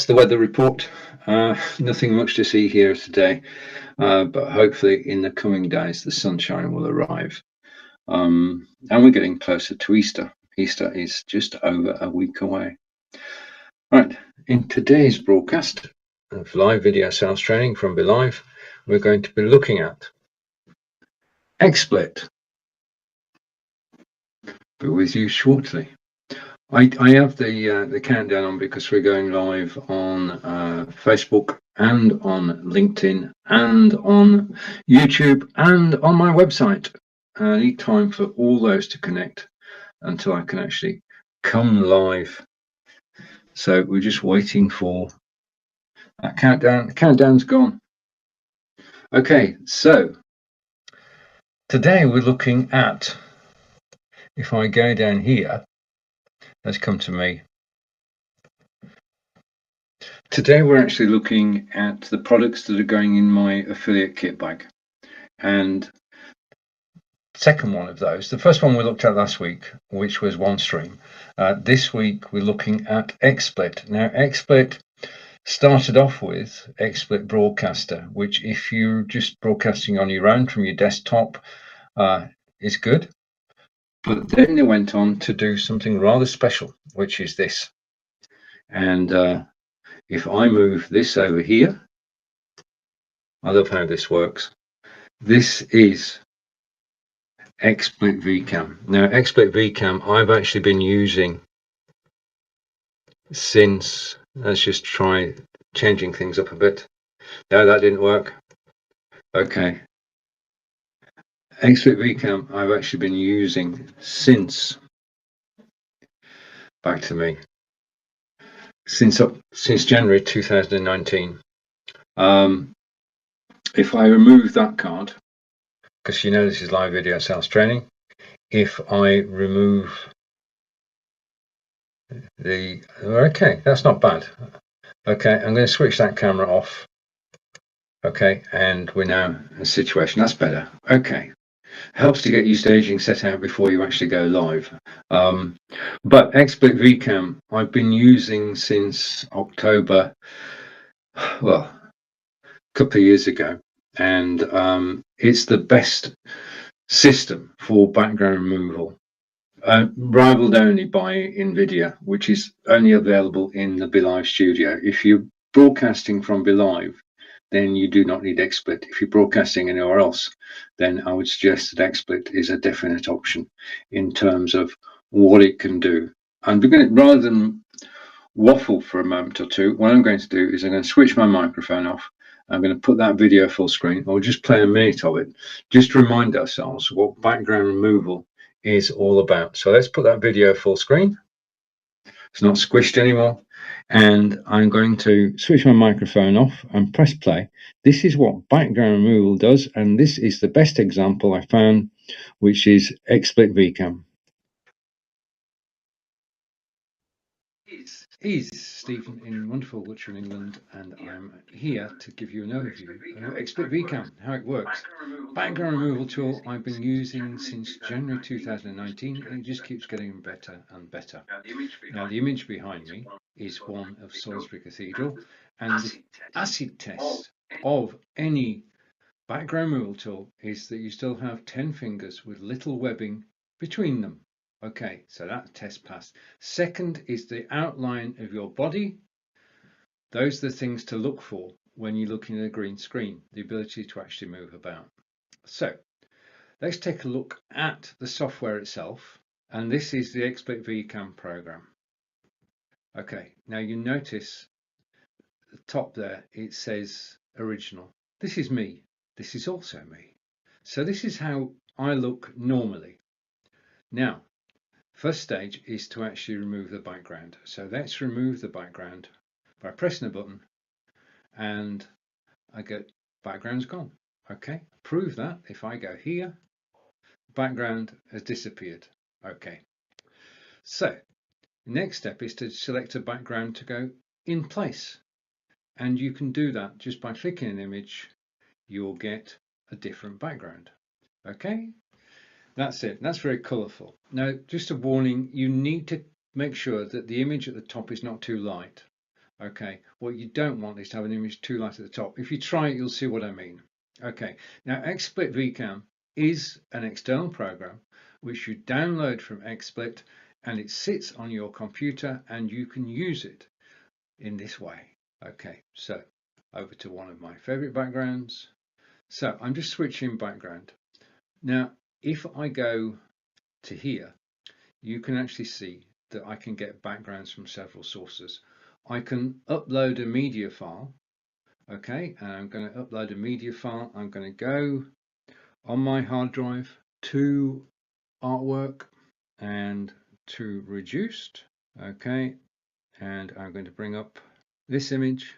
The weather report. Nothing much to see here today, but hopefully in the coming days the sunshine will arrive. And we're getting closer to Easter. Easter is just over a week away. Right, in today's broadcast of live video sales training from BeLive, we're going to be looking at Xsplit. Be with you shortly. I have the countdown on because we're going live on Facebook and on LinkedIn and on YouTube and on my website. I need time for all those to connect until I can actually come live. So we're just waiting for that countdown. The countdown's gone. Okay, so today we're looking at, if I go down here, let's come to me. Today we're actually looking at the products that are going in my affiliate kit bag. And second one of those, the first one we looked at last week, which was OneStream. This week we're looking at Xsplit. Now Xsplit started off with Xsplit Broadcaster, which if you're just broadcasting on your own from your desktop is good. But then they went on to do something rather special, which is this. And if I move this over here, I love how this works. This is Xsplit Vcam. Now, Xsplit Vcam, I've actually been using since, let's just try changing things up a bit. No, that didn't work. Okay. Xsplit Vcam, I've actually been using since, back to me, since January 2019. If I remove that card, because you know this is live video sales training, if I remove the, okay, that's not bad. Okay, I'm going to switch that camera off. Okay, and we're now in a situation that's better. Okay, helps to get your staging set out before you actually go live. But Xsplit Vcam I've been using since October, well, a couple of years ago, and it's the best system for background removal, rivaled only by NVIDIA, which is only available in the BeLive studio. If you're broadcasting from BeLive, then you do not need Xsplit. If you're broadcasting anywhere else, then I would suggest that Xsplit is a definite option in terms of what it can do. And rather than waffle for a moment or two, what I'm going to do is I'm going to switch my microphone off. I'm going to put that video full screen, or just play a minute of it, just to remind ourselves what background removal is all about. So let's put that video full screen. It's not squished anymore. And I'm going to switch my microphone off and press play. This is what background removal does, and this is the best example I found, which is Xsplit Vcam. Is Stephen in wonderful Wiltshire, England, and I'm here to give you an overview of Xsplit Vcam, how it works. Background removal tool I've been using since January 2019, and it just keeps getting better and better. Now the image behind me is one of Salisbury Cathedral, and the acid test of any background removal tool is that you still have 10 fingers with little webbing between them. Okay, so that test passed. Second is the outline of your body. Those are the things to look for when you're looking at a green screen, the ability to actually move about. So let's take a look at the software itself, and this is the Xsplit Vcam program. Okay, now you notice at the top there it says original. This is me. This is also me. So this is how I look normally. Now, first stage is to actually remove the background. So let's remove the background by pressing a button, and I get background's gone. Okay, prove that if I go here, background has disappeared. Okay, so the next step is to select a background to go in place, and you can do that just by clicking an image. You'll get a different background. Okay, that's it. That's very colourful. Now, just a warning, you need to make sure that the image at the top is not too light. Okay, what you don't want is to have an image too light at the top. If you try it, you'll see what I mean. Okay, now Xsplit Vcam is an external program which you download from Xsplit, and it sits on your computer and you can use it in this way. Okay, so over to one of my favorite backgrounds. So I'm just switching background. Now, if I go to here, you can actually see that I can get backgrounds from several sources. I can upload a media file. Okay, and I'm going to upload a media file. I'm going to go on my hard drive to artwork and to reduced. Okay, and I'm going to bring up this image,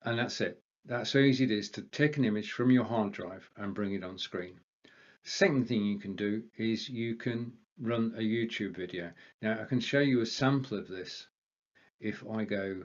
and that's it. That's how easy it is to take an image from your hard drive and bring it on screen. Second thing you can do is you can run a YouTube video. Now I can show you a sample of this. If I go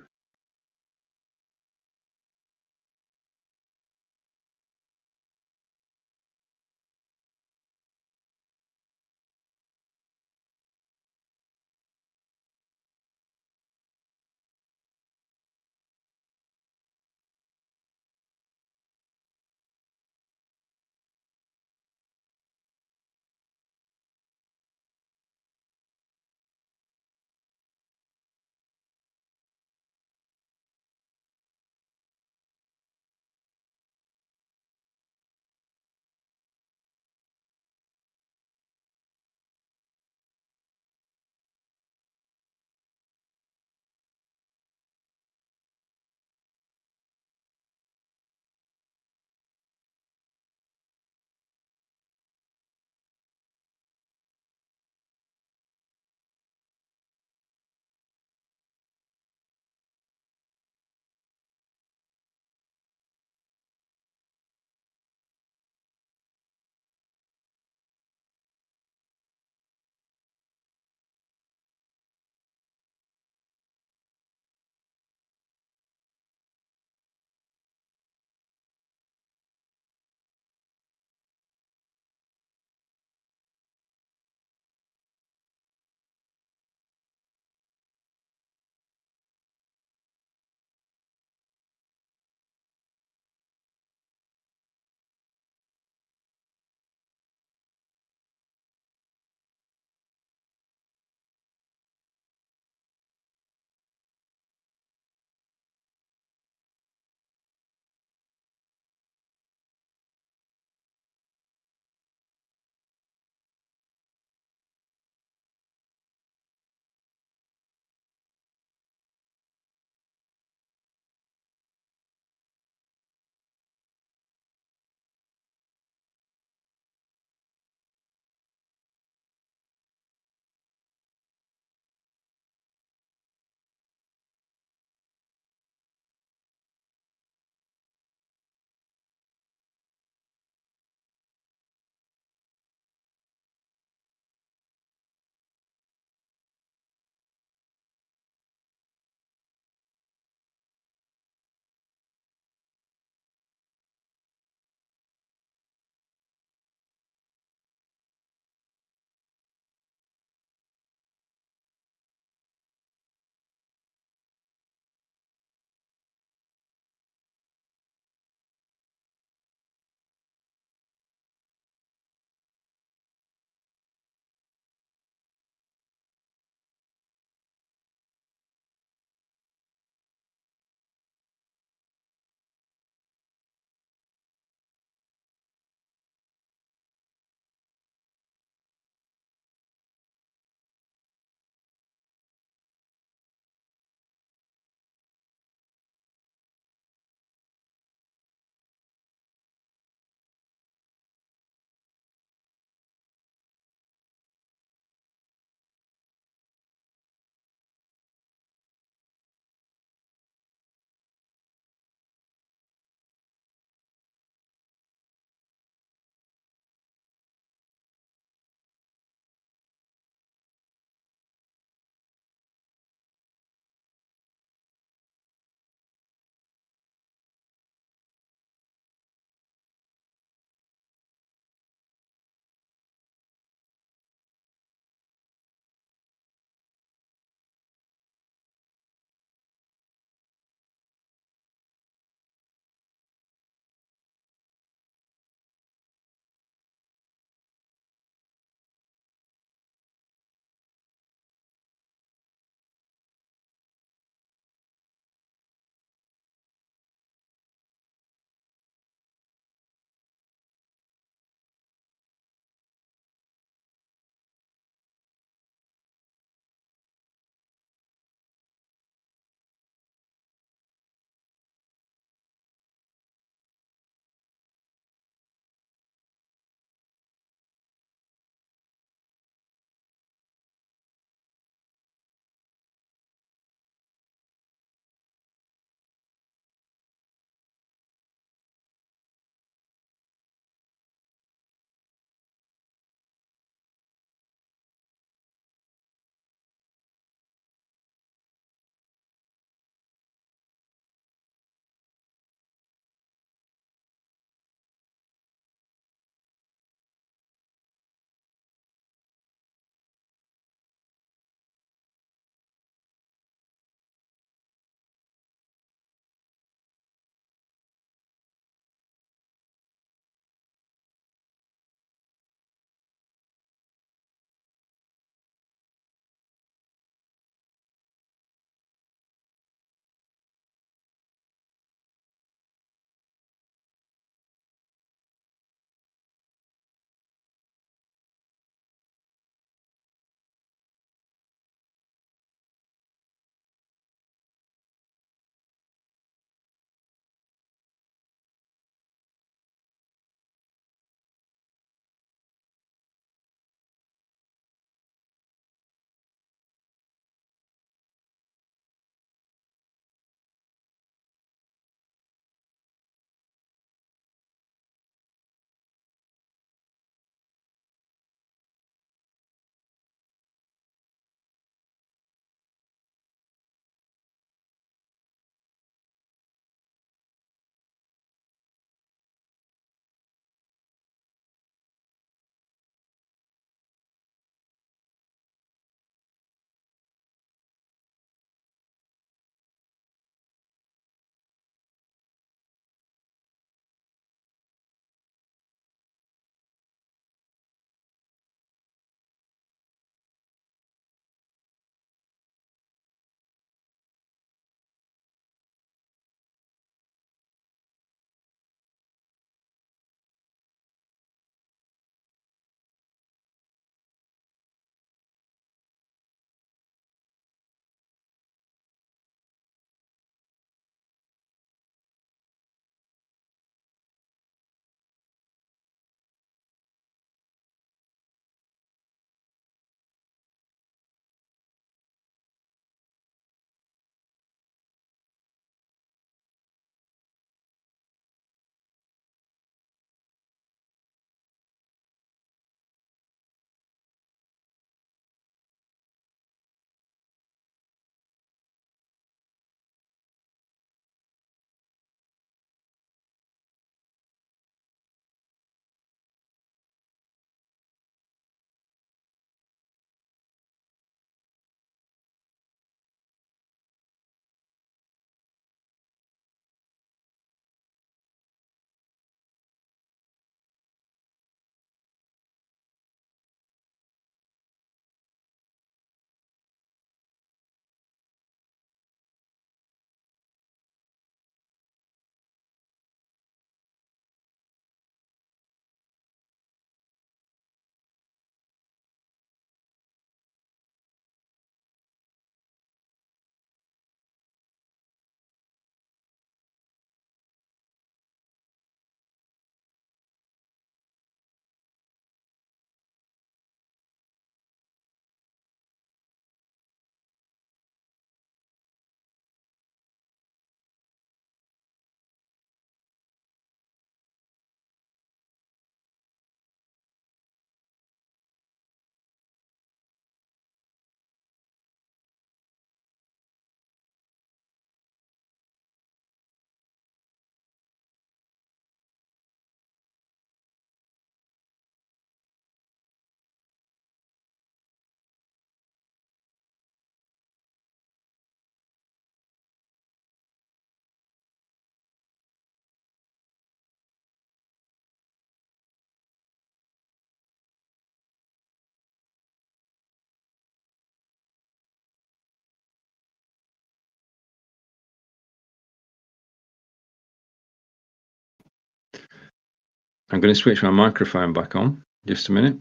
I'm going to switch my microphone back on. Just a minute.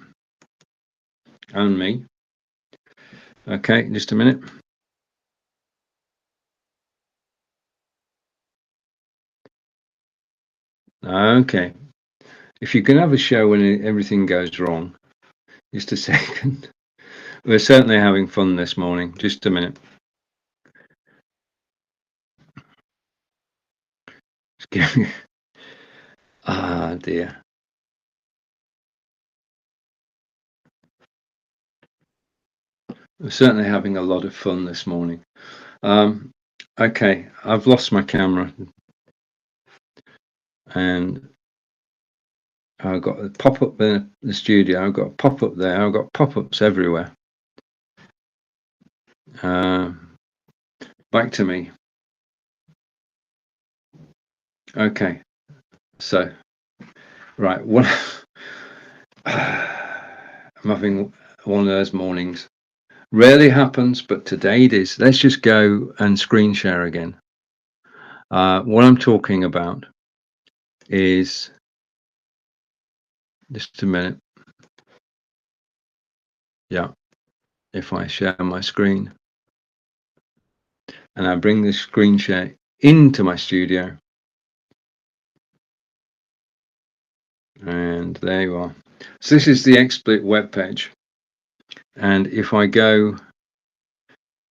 And me. Okay, just a minute. Okay. If you can have a show when everything goes wrong, just a second. We're certainly having fun this morning. Just a minute. Ah, dear. We're certainly having a lot of fun this morning. Okay, I've lost my camera. And I've got a pop-up in the studio. I've got a pop-up there. I've got pop-ups everywhere. Back to me. Okay, so right, what I'm having one of those mornings. Rarely happens, but today it is. Let's just go and screen share again. What I'm talking about is, just a minute. Yeah, if I share my screen and I bring this screen share into my studio, and there you are. So this is the Xsplit web page, and if I go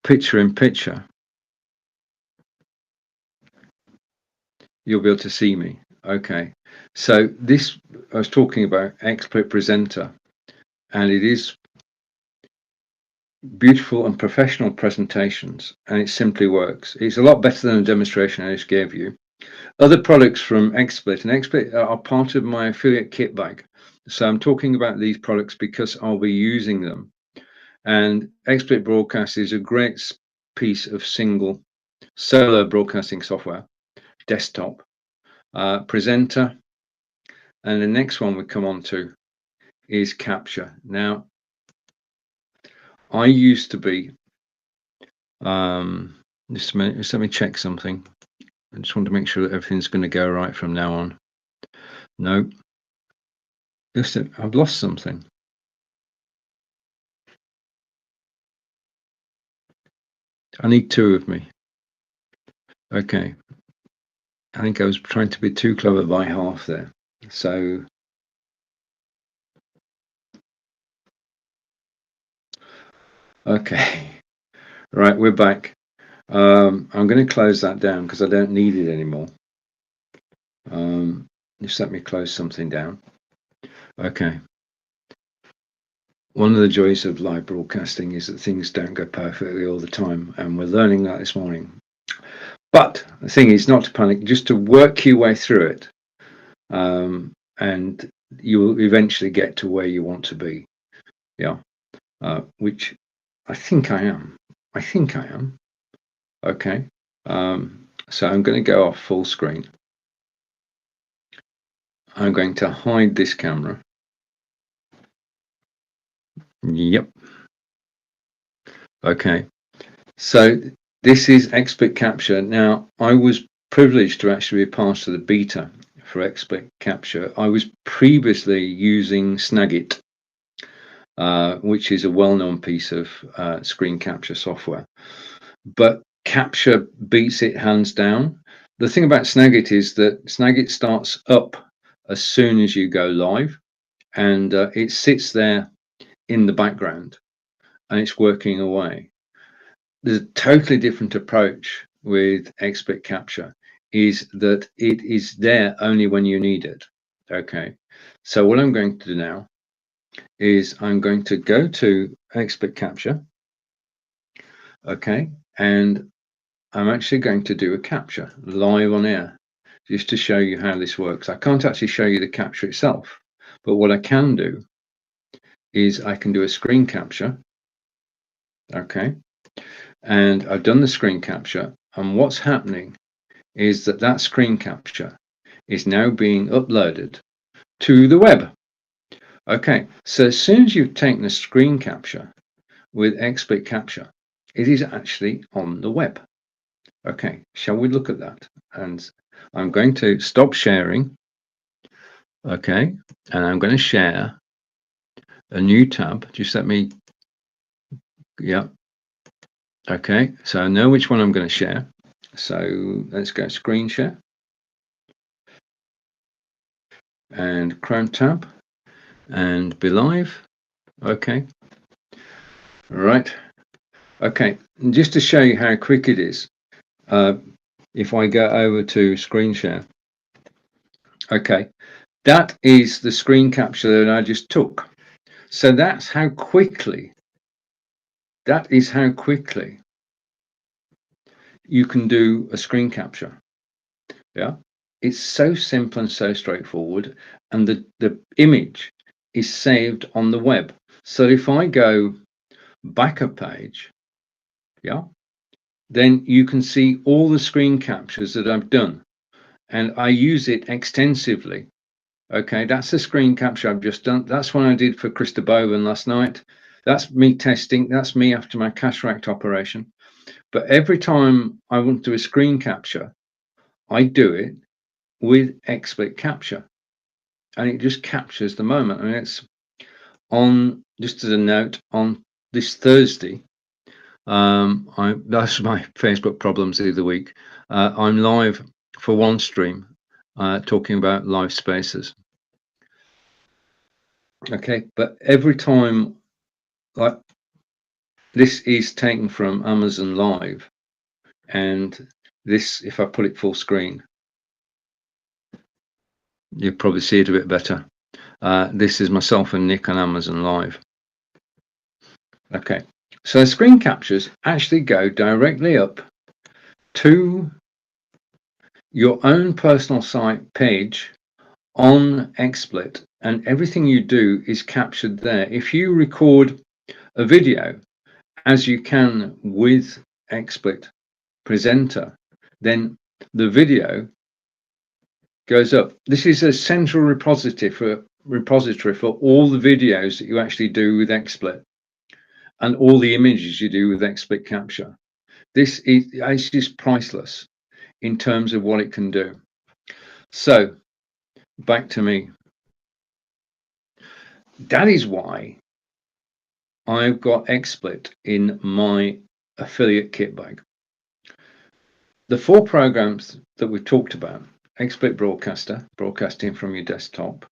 picture in picture, you'll be able to see me. Okay, so this, I was talking about Xsplit Presenter, and it is beautiful and professional presentations, and it simply works. It's a lot better than the demonstration I just gave you. Other products from Xsplit, and Xsplit are part of my affiliate kit bag. So I'm talking about these products because I'll be using them. And Xsplit Broadcast is a great piece of single solo broadcasting software, desktop, presenter. And the next one we come on to is Capture. Now, I used to be, just a minute, just let me check something. I just want to make sure that everything's going to go right from now on. No, I've lost something. I need two of me. Okay. I think I was trying to be too clever by half there. So, okay. Right, we're back. I'm going to close that down because I don't need it anymore. Just let me close something down. Okay. One of the joys of live broadcasting is that things don't go perfectly all the time, and we're learning that this morning. But the thing is not to panic, just to work your way through it, and you will eventually get to where you want to be. Yeah, which I think I am. Okay, so I'm going to go off full screen. I'm going to hide this camera. Yep. Okay, so this is Xsplit Capture. Now, I was privileged to actually be part of the beta for Xsplit Capture. I was previously using Snagit, which is a well-known piece of screen capture software. But Capture beats it hands down. The thing about Snagit is that Snagit starts up as soon as you go live, and it sits there in the background and it's working away. There's a totally different approach with Xsplit Capture, is that it is there only when you need it. Okay, so what I'm going to do now is I'm going to go to Xsplit Capture. Okay, and I'm actually going to do a capture live on air just to show you how this works. I can't actually show you the capture itself, but what I can do is I can do a screen capture. Okay, and I've done the screen capture, and what's happening is that that screen capture is now being uploaded to the web. Okay, so as soon as you've taken a screen capture with Xsplit Capture, it is actually on the web. Okay, shall we look at that? And I'm going to stop sharing. Okay, and I'm going to share a new tab. Just let me, yeah. Okay, so I know which one I'm going to share. So let's go screen share and Chrome tab and be live. Okay, right. Okay, and just to show you how quick it is, if I go over to screen share, okay, that is the screen capture that I just took. So that's how quickly, that is how quickly you can do a screen capture. Yeah, it's so simple and so straightforward, and the image is saved on the web. So if I go backup page, yeah, then you can see all the screen captures that I've done, and I use it extensively. Okay, that's the screen capture I've just done. That's one I did for Krista Bowen last night. That's me testing. That's me after my cataract operation. But every time I want to do a screen capture, I do it with Xsplit Capture, and it just captures the moment. I mean, it's on, just as a note, on this Thursday. That's my Facebook problems of the week. I'm live for one stream, talking about live spaces. Okay, but every time, like, this is taken from Amazon Live, and this, if I put it full screen, you'll probably see it a bit better. This is myself and Nick on Amazon Live. Okay, so screen captures actually go directly up to your own personal site page on Xsplit, and everything you do is captured there. If you record a video, as you can with Xsplit Presenter, then the video goes up. This is a central repository for all the videos that you actually do with Xsplit and all the images you do with Xsplit Capture. This is, it's just priceless in terms of what it can do. So back to me. That is why I've got Xsplit in my affiliate kit bag. The 4 programs that we've talked about: Xsplit Broadcaster, broadcasting from your desktop;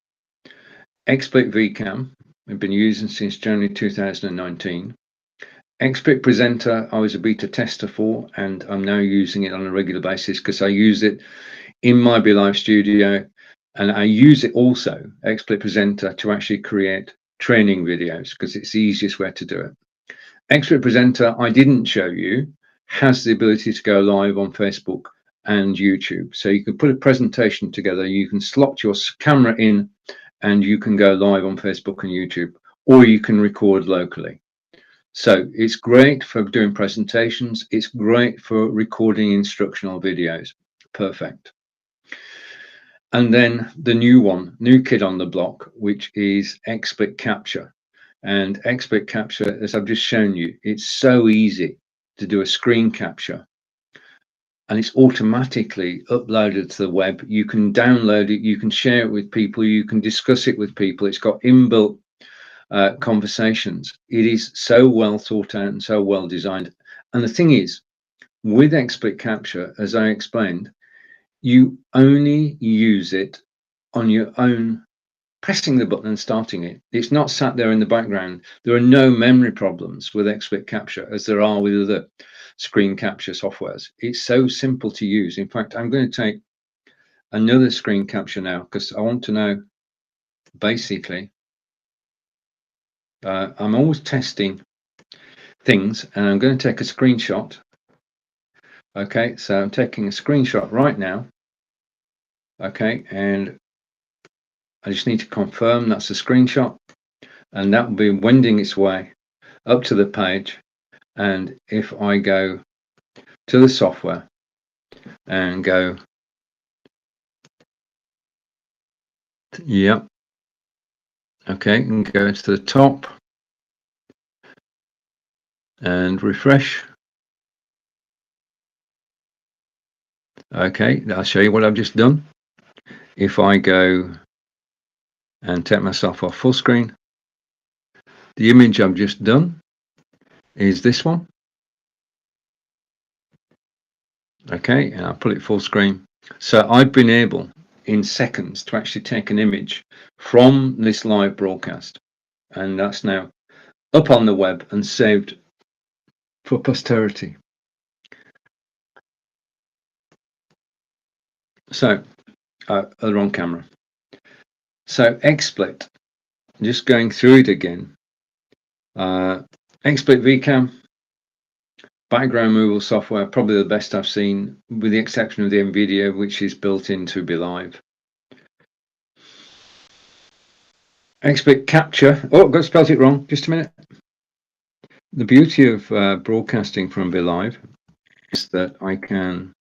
Xsplit Vcam, we've been using since January 2019. Xsplit Presenter, I was a beta tester for, and I'm now using it on a regular basis because I use it in my Be Live studio, and I use it also, Xsplit Presenter, to actually create training videos because it's the easiest way to do it. Xsplit Presenter, I didn't show you, has the ability to go live on Facebook and YouTube. So you can put a presentation together, you can slot your camera in, and you can go live on Facebook and YouTube, or you can record locally. So it's great for doing presentations. It's great for recording instructional videos. Perfect. And then the new kid on the block, which is Xsplit Capture. And Xsplit Capture, as I've just shown you, it's so easy to do a screen capture, and it's automatically uploaded to the web. You can download it, you can share it with people, you can discuss it with people. It's got inbuilt conversations. It is so well thought out and so well designed. And the thing is, with Xsplit Capture, as I explained, you only use it on your own, pressing the button and starting it. It's not sat there in the background. There are no memory problems with Xsplit Capture as there are with other screen capture softwares. It's so simple to use. In fact, I'm going to take another screen capture now because I want to know, basically, I'm always testing things, and I'm going to take a screenshot. Okay, so I'm taking a screenshot right now. Okay, and I just need to confirm that's a screenshot, and that will be wending its way up to the page. And if I go to the software and go, yep, okay, and go to the top and refresh. Okay, I'll show you what I've just done. If I go and take myself off full screen. The image I've just done is this one. Okay, and I'll put it full screen. So I've been able in seconds to actually take an image from this live broadcast, and that's now up on the web and saved for posterity. So the wrong camera. So XSplit, just going through it again. XSplit Vcam, background removal software, probably the best I've seen, with the exception of the NVIDIA, which is built into BeLive. XSplit Capture. Oh, I've got spelled it wrong. Just a minute. The beauty of broadcasting from BeLive is that I can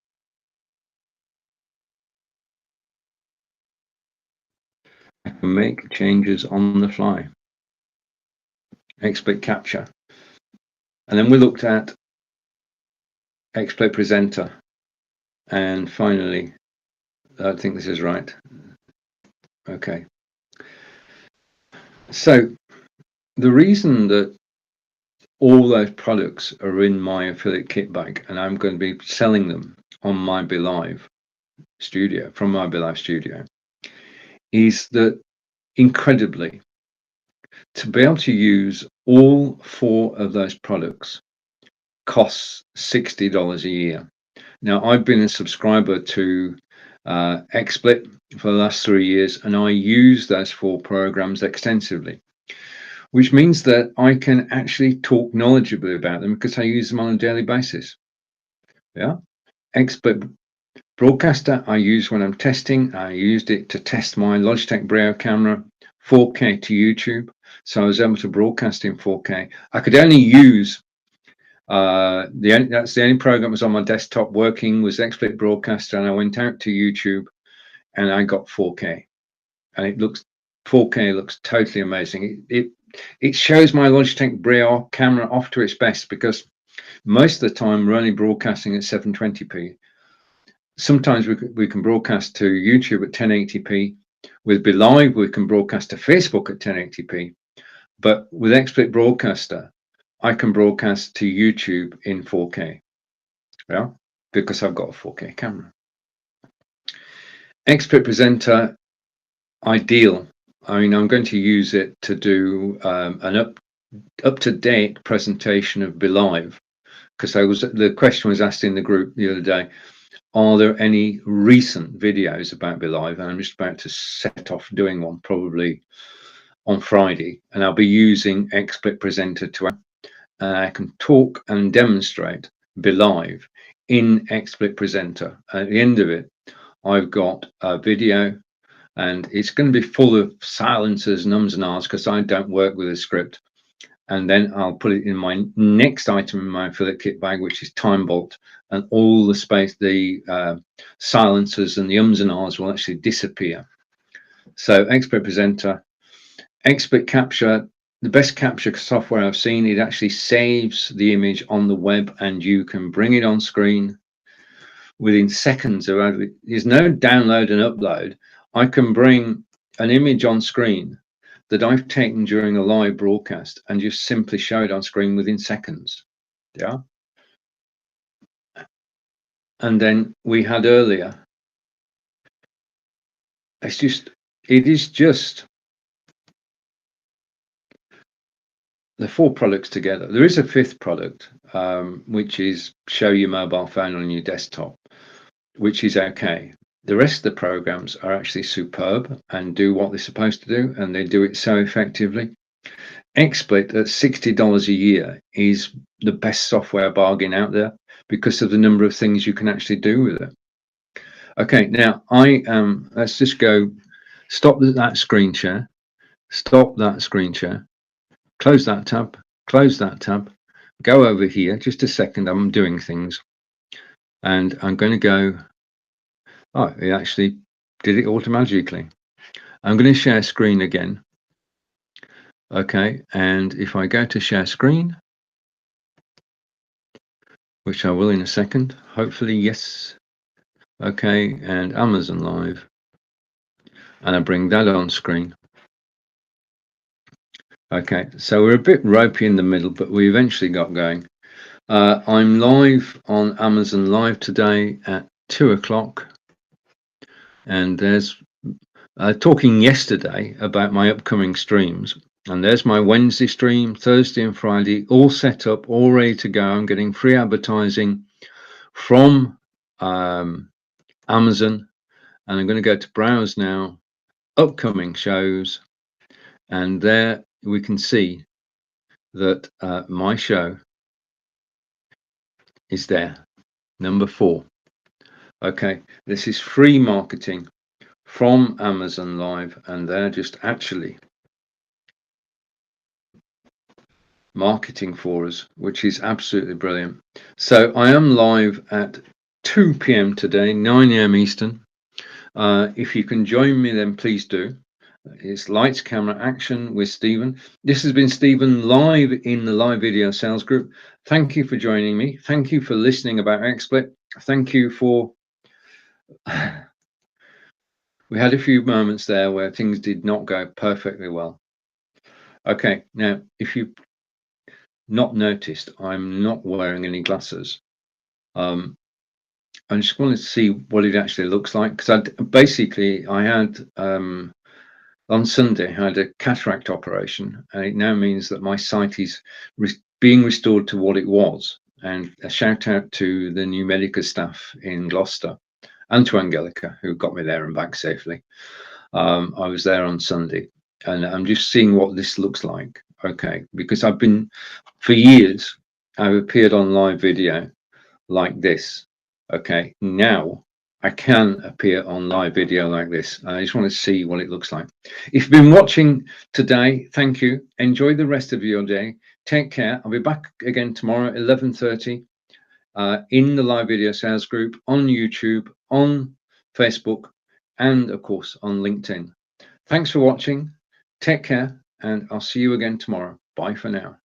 make changes on the fly. XSplit Capture. And then we looked at XSplit Presenter. And finally, I think this is right. Okay. So the reason that all those products are in my affiliate kit bag, and I'm going to be selling them on my BeLive studio, from my BeLive studio, is that incredibly, to be able to use all 4 of those products costs $60 a year. Now, I've been a subscriber to XSplit for the last 3 years, and I use those 4 programs extensively, which means that I can actually talk knowledgeably about them because I use them on a daily basis. Yeah, XSplit Broadcaster I use when I'm testing. I used it to test my Logitech Brio camera 4K to YouTube, so I was able to broadcast in 4K. I could only use that's the only program that was on my desktop working was XSplit Broadcaster, and I went out to YouTube and I got 4K, and it looks 4K looks totally amazing. It shows my Logitech Brio camera off to its best, because most of the time we're only broadcasting at 720p. Sometimes we can broadcast to YouTube at 1080p. With BeLive, we can broadcast to Facebook at 1080p. But with XSplit Broadcaster, I can broadcast to YouTube in 4K. Yeah, because I've got a 4K camera. XSplit Presenter, ideal. I mean, I'm going to use it to do an up-to-date presentation of BeLive, because the question was asked in the group the other day, are there any recent videos about BeLive? And I'm just about to set off doing one probably on Friday, and I'll be using XSplit Presenter to I can talk and demonstrate BeLive in XSplit Presenter. At the end of it, I've got a video, and it's going to be full of silencers and ums and ahs because I don't work with a script. And then I'll put it in my next item in my affiliate kit bag, which is Time Bolt, and all the space, the silencers and the ums and ahs will actually disappear. So XSplit Presenter, XSplit Capture, the best capture software I've seen. It actually saves the image on the web, and you can bring it on screen within seconds. There's no download and upload. I can bring an image on screen that I've taken during a live broadcast and just simply show it on screen within seconds. Yeah. And then we had earlier, it is just the 4 products together. There is a 5th product, which is show your mobile phone on your desktop, which is okay. The rest of the programs are actually superb and do what they're supposed to do, and they do it so effectively. XSplit at $60 a year is the best software bargain out there because of the number of things you can actually do with it. Okay, now let's just go, stop that screen share, stop that screen share, close that tab, go over here, just a second, I'm doing things, and I'm going to go, oh, it actually did it automatically. I'm going to share screen again. Okay, and if I go to share screen, which I will in a second, hopefully, yes. Okay, and Amazon Live, and I bring that on screen. Okay, so we're a bit ropey in the middle, but we eventually got going. I'm live on Amazon Live today at 2 o'clock, and there's talking yesterday about my upcoming streams, and there's my Wednesday stream, Thursday and Friday, all set up, all ready to go. I'm getting free advertising from Amazon, and I'm going to go to browse now, upcoming shows, and there we can see that my show is there, number 4. Okay, this is free marketing from Amazon Live, and they're just actually marketing for us, which is absolutely brilliant. So I am live at 2 p.m. today, 9 a.m. Eastern. If you can join me, then please do. It's Lights, Camera, Action with Stephen. This has been Stephen live in the live video sales group. Thank you for joining me. Thank you for listening about XSplit. Thank you for... We had a few moments there where things did not go perfectly well. Okay, now, if you've not noticed, I'm not wearing any glasses. I just wanted to see what it actually looks like, because I had on Sunday I had a cataract operation, and it now means that my sight is being restored to what it was. And a shout out to the New Medica staff in Gloucester and to Angelica, who got me there and back safely. I was there on Sunday, and I'm just seeing what this looks like. Okay, because I've been, for years, I've appeared on live video like this. Okay, now I can appear on live video like this. I just want to see what it looks like. If you've been watching today, thank you. Enjoy the rest of your day. Take care. I'll be back again tomorrow at 11:30 in the live video sales group on YouTube, on Facebook, and of course on LinkedIn. Thanks for watching. Take care, and I'll see you again tomorrow. Bye for now.